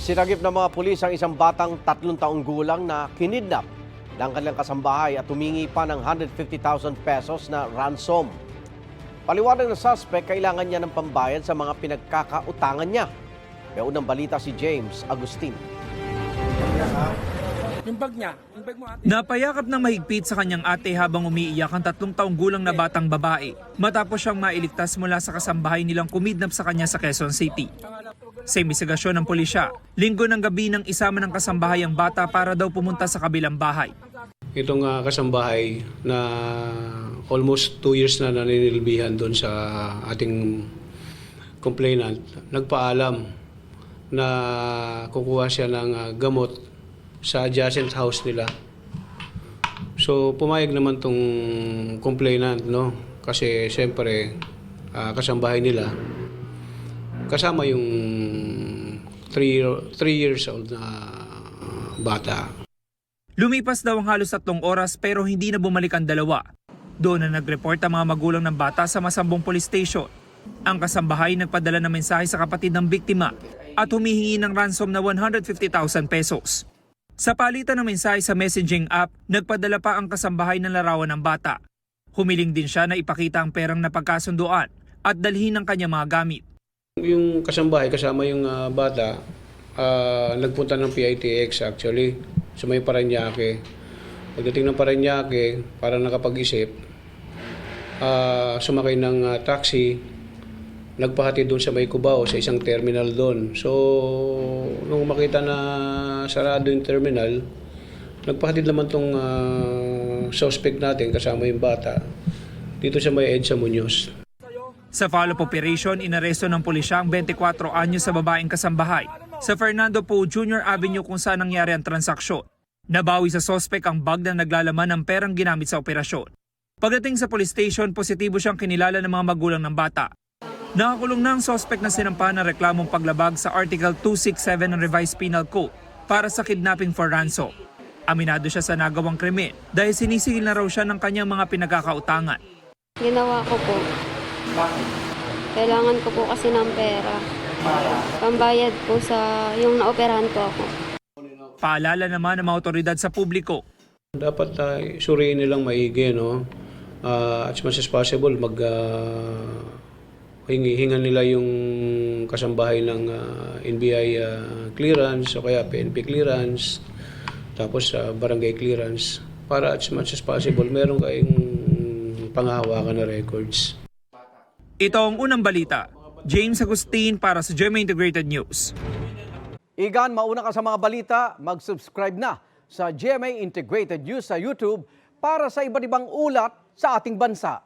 Sinagip ng mga pulis ang isang batang 3 taong gulang na kinidnap ng kanilang kasambahay at humingi pa ng 150,000 pesos na ransom. Paliwanag ng suspect, kailangan niya ng pambayad sa mga pinagkakautangan niya. May unang balita si James Agustin. Napayakap ng mahigpit sa kanyang ate habang umiiyak ang 3 taong gulang na batang babae matapos siyang mailigtas mula sa kasambahay nilang kumidnap sa kanya sa Quezon City. Sa imbestigasyon ng pulisya, linggo ng gabi nang isama ng kasambahay ang bata para daw pumunta sa kabilang bahay. Itong kasambahay na almost 2 years na naninilbihan doon sa ating complainant, nagpaalam na kukuha siya ng gamot sa adjacent house nila. So pumayag naman tong complainant, no? Kasi siyempre kasambahay nila kasama yung 3 years old na bata. Lumipas daw ang halos 3 oras pero hindi na bumalik ang dalawa. Doon na nag-report ang mga magulang ng bata sa Masambong Police Station. Ang kasambahay nagpadala ng mensahe sa kapatid ng biktima at humihingi ng ransom na 150,000 pesos. Sa palitan ng mensahe sa messaging app, nagpadala pa ang kasambahay ng larawan ng bata. Humiling din siya na ipakita ang perang napagkasunduan at dalhin ang kanyang mga gamit. Yung kasambahay kasama yung bata, nagpunta ng PITX actually sa may Parañaque. Pagdating ng Parañaque, para nakapag-isip, sumakay ng taxi, nagpahatid doon sa may Cubao, sa isang terminal doon. So, nung makita na sarado yung terminal, nagpahatid naman tong suspect natin kasama yung bata dito sa may EDSA Muñoz. Sa follow-up operation, inaresto ng pulisya ang 24 anyo sa babaeng kasambahay sa Fernando Poe Jr. Avenue kung saan nangyari ang transaksyon. Nabawi sa suspect ang bag na naglalaman ng perang ginamit sa operasyon. Pagdating sa police station, positibo siyang kinilala ng mga magulang ng bata. Nakakulong na ang suspect na sinampa ng reklamong paglabag sa Article 267 ng Revised Penal Code para sa kidnapping for ransom. Aminado siya sa nagawang krimen dahil sinisigil na raw siya ng kanyang mga pinagkakautangan. Ginawa ko po. Kailangan ko po kasi ng pera. Pambayad po sa yung naoperahan ko ako. Paalala naman ng mga otoridad sa publiko. Dapat suriin nilang maigi, no? As much as possible, hingan nila yung kasambahay ng NBI clearance o kaya PNP clearance, tapos barangay clearance, para as much as possible meron kayong panghahawakan na records. Ito ang unang balita. James Agustin para sa GMA Integrated News. Igan, mauna ka sa mga balita, mag-subscribe na sa GMA Integrated News sa YouTube para sa iba't ibang ulat sa ating bansa.